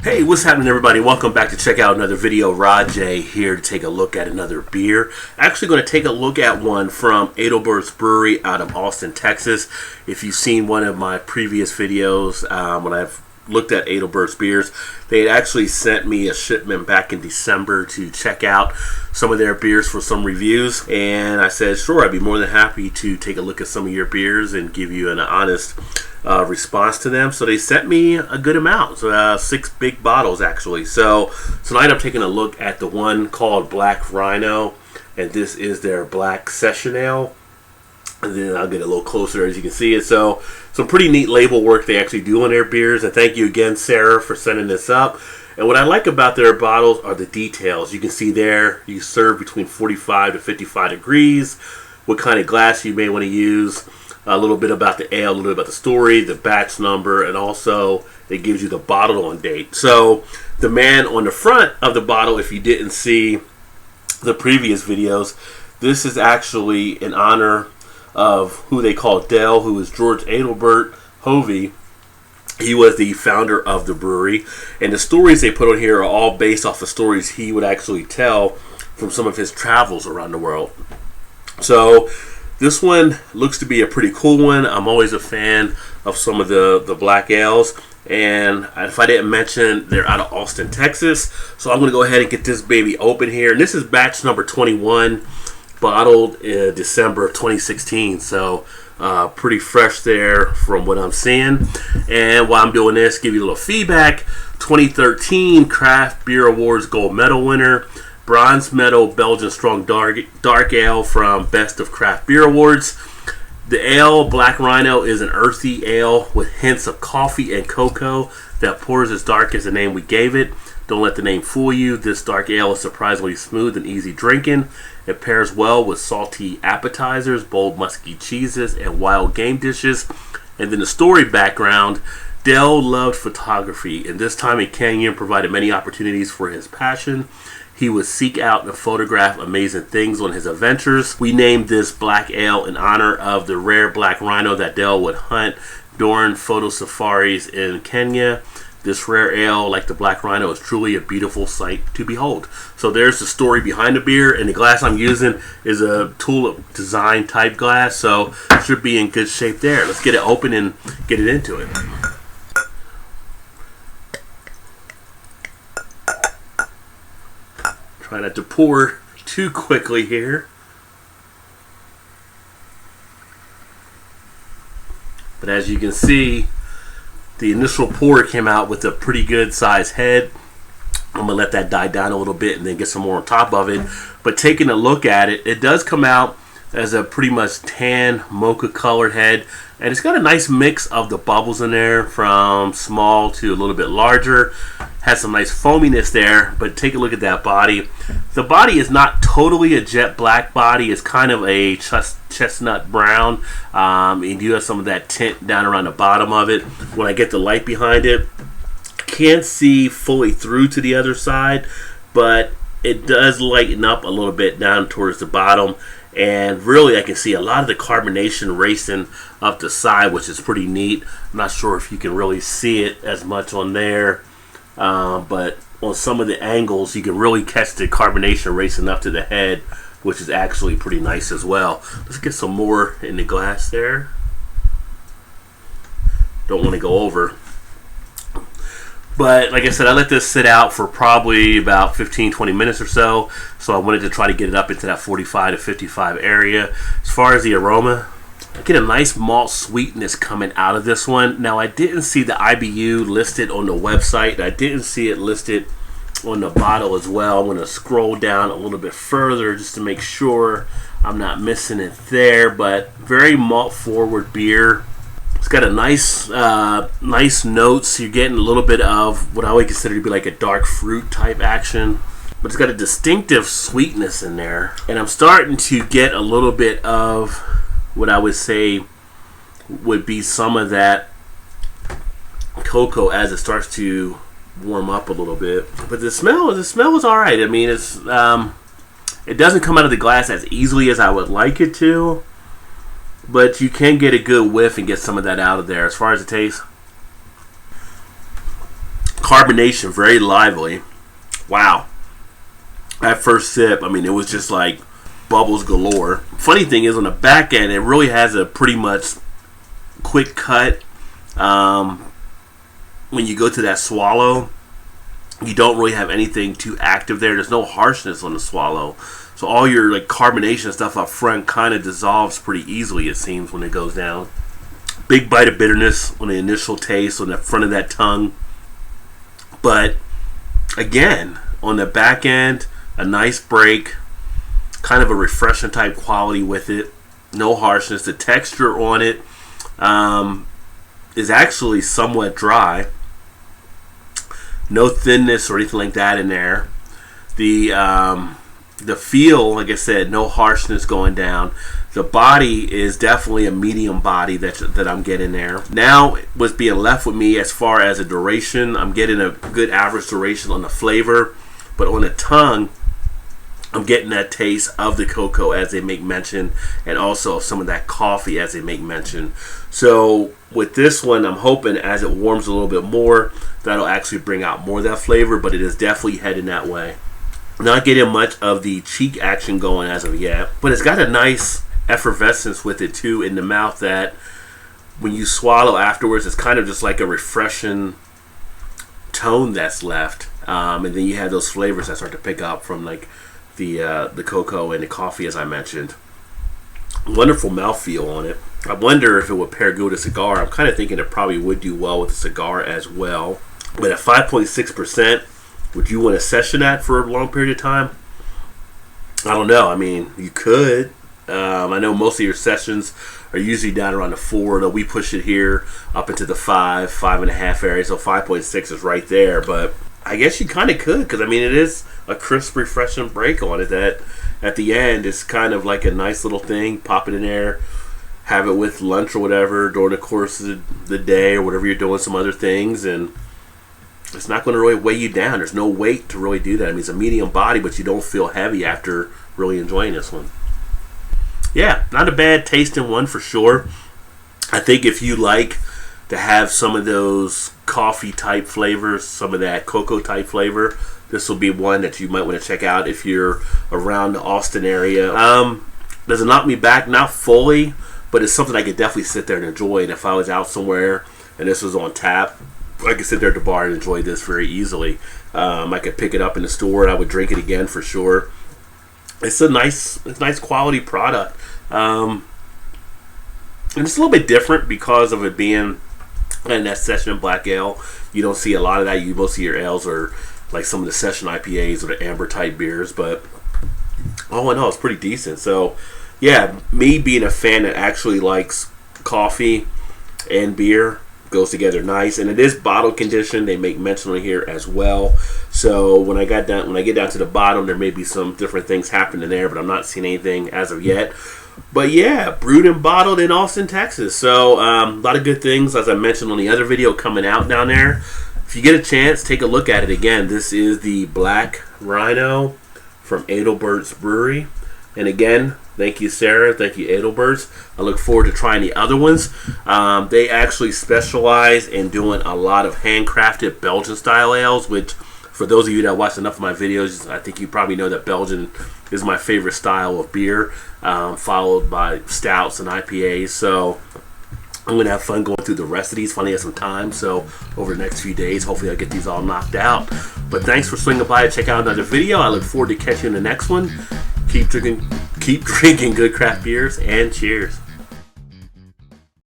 Hey, what's happening, everybody? Welcome back to check out another video. Rajay here to take a look at another beer. Actually going to take a look at one from Adelbert's Brewery out of Austin, Texas. If you've seen one of my previous videos when I've looked at Adelbert's beers, they had actually sent me a shipment back in December to check out some of their beers for some reviews, and I said sure, I'd be more than happy to take a look at some of your beers and give you an honest response to them. So they sent me a good amount, 6 big bottles actually. So tonight I'm taking a look at the one called Black Rhino, and this is their Black Session Ale. And then I'll get a little closer as you can see it. So some pretty neat label work they actually do on their beers. And thank you again, Sarah, for sending this up. And what I like about their bottles are the details. You can see there you serve between 45 to 55 degrees, what kind of glass you may want to use, a little bit about the ale, a little bit about the story, the batch number, and also it gives you the bottle on date. So the man on the front of the bottle, if you didn't see the previous videos, this is actually in honor of who they call Del, who is George Adelbert Hovey. He was the founder of the brewery, and the stories they put on here are all based off of stories he would actually tell from some of his travels around the world. So this one looks to be a pretty cool one. I'm always a fan of some of the black ales, and if I didn't mention, they're out of Austin, Texas. So I'm going to go ahead and get this baby open here, and this is batch number 21, bottled in December of 2016. So pretty fresh there from what I'm seeing. And while I'm doing this, give you a little feedback. 2013 Craft Beer Awards Gold Medal winner, Bronze Medal Belgian Strong Dark Ale from Best of Craft Beer Awards. The ale, Black Rhino, is an earthy ale with hints of coffee and cocoa that pours as dark as the name we gave it. Don't let the name fool you. This dark ale is surprisingly smooth and easy drinking. It pairs well with salty appetizers, bold musky cheeses, and wild game dishes. And then the story background. Del loved photography, and this time in Kenya provided many opportunities for his passion. He would seek out and photograph amazing things on his adventures. We named this black ale in honor of the rare black rhino that Del would hunt during photo safaris in Kenya. This rare ale, like the Black Rhino, is truly a beautiful sight to behold. So there's the story behind the beer, and the glass I'm using is a tulip design type glass, so it should be in good shape there. Let's get it open and get it into it. Try not to pour too quickly here. But as you can see, the initial pour came out with a pretty good size head. I'm going to let that die down a little bit and then get some more on top of it. But taking a look at it, it does come out as a pretty much tan mocha colored head. And it's got a nice mix of the bubbles in there from small to a little bit larger. Has some nice foaminess there, but take a look at that body. The body is not totally a jet black body. It's kind of a chestnut brown. You do have some of that tint down around the bottom of it. When I get the light behind it, can't see fully through to the other side, but it does lighten up a little bit down towards the bottom. And really I can see a lot of the carbonation racing up the side, which is pretty neat. I'm not sure if you can really see it as much on there. But on some of the angles you can really catch the carbonation racing up to the head, which is actually pretty nice as well. Let's get some more in the glass there. Don't want to go over. But like I said, I let this sit out for probably about 15-20 minutes or so. So I wanted to try to get it up into that 45 to 55 area. As far as the aroma, I get a nice malt sweetness coming out of this one. Now I didn't see the IBU listed on the website. I didn't see it listed on the bottle as well. I'm going to scroll down a little bit further just to make sure I'm not missing it there. But very malt forward beer. It's got a nice notes. You're getting a little bit of what I would consider to be like a dark fruit type action. But it's got a distinctive sweetness in there. And I'm starting to get a little bit of what I would say would be some of that cocoa as it starts to warm up a little bit. But the smell is all right. I mean, it's it doesn't come out of the glass as easily as I would like it to, but you can get a good whiff and get some of that out of there. As far as the taste, Carbonation, very lively. Wow. That first sip, I mean, it was just like bubbles galore. Funny thing is, on the back end, it really has a pretty much quick cut. When you go to that swallow, you don't really have anything too active there. There's no harshness on the swallow. So all your like carbonation stuff up front kind of dissolves pretty easily, it seems, when it goes down. Big bite of bitterness on the initial taste on the front of that tongue. But again, on the back end, a nice break, kind of a refreshing type quality with it. No harshness. The texture on it is actually somewhat dry. No thinness or anything like that in there. The feel, like I said, no harshness going down. The body is definitely a medium body that I'm getting there. Now, what's being left with me as far as a duration, I'm getting a good average duration on the flavor, but on the tongue, I'm getting that taste of the cocoa as they make mention, and also some of that coffee as they make mention. So with this one, I'm hoping as it warms a little bit more, that'll actually bring out more of that flavor, but it is definitely heading that way. Not getting much of the cheek action going as of yet, but it's got a nice effervescence with it too in the mouth that when you swallow afterwards, it's kind of just like a refreshing tone that's left. And then you have those flavors that start to pick up from like the cocoa and the coffee, as I mentioned. Wonderful mouthfeel on it. I wonder if it would pair good with a cigar. I'm kind of thinking it probably would do well with a cigar as well. But at 5.6%, would you want to session that for a long period of time? I don't know. I mean, you could. I know most of your sessions are usually down around the 4, though we push it here up into the 5.5 area. So 5.6 is right there. But I guess you kind of could, because I mean, it is a crisp, refreshing break on it that at the end is kind of like a nice little thing. Pop it in there, have it with lunch or whatever during the course of the day or whatever you're doing, some other things, and it's not going to really weigh you down. There's no weight to really do that. I mean, it's a medium body, but you don't feel heavy after really enjoying this one. Yeah, not a bad tasting one for sure. I think if you like to have some of those coffee type flavors, some of that cocoa type flavor, this will be one that you might want to check out if you're around the Austin area. Does it knock me back? Not fully, but it's something I could definitely sit there and enjoy. And if I was out somewhere and this was on tap, I could sit there at the bar and enjoy this very easily. I could pick it up in the store and I would drink it again for sure. It's a nice quality product. And it's a little bit different because of it being in that session black ale. You don't see a lot of that. Most of your ales are like some of the session IPAs or the amber type beers, but all in all, it's pretty decent. So yeah, me being a fan that actually likes coffee and beer goes together nice, and it is bottle conditioned. They make mention on here as well. So when I get down to the bottom, there may be some different things happening there, but I'm not seeing anything as of yet. But yeah, brewed and bottled in Austin, Texas. So a lot of good things, as I mentioned on the other video, coming out down there. If you get a chance, take a look at it again. This is the Black Rhino from Adelbert's Brewery. And again, thank you, Sarah. Thank you, Adelbert's. I look forward to trying the other ones. They actually specialize in doing a lot of handcrafted Belgian-style ales, which, for those of you that watch enough of my videos, I think you probably know that Belgian is my favorite style of beer, followed by stouts and IPAs. So I'm going to have fun going through the rest of these. Finally have some time, so over the next few days, hopefully I'll get these all knocked out. But thanks for swinging by and check out another video. I look forward to catching you in the next one. Keep drinking good craft beers, and cheers.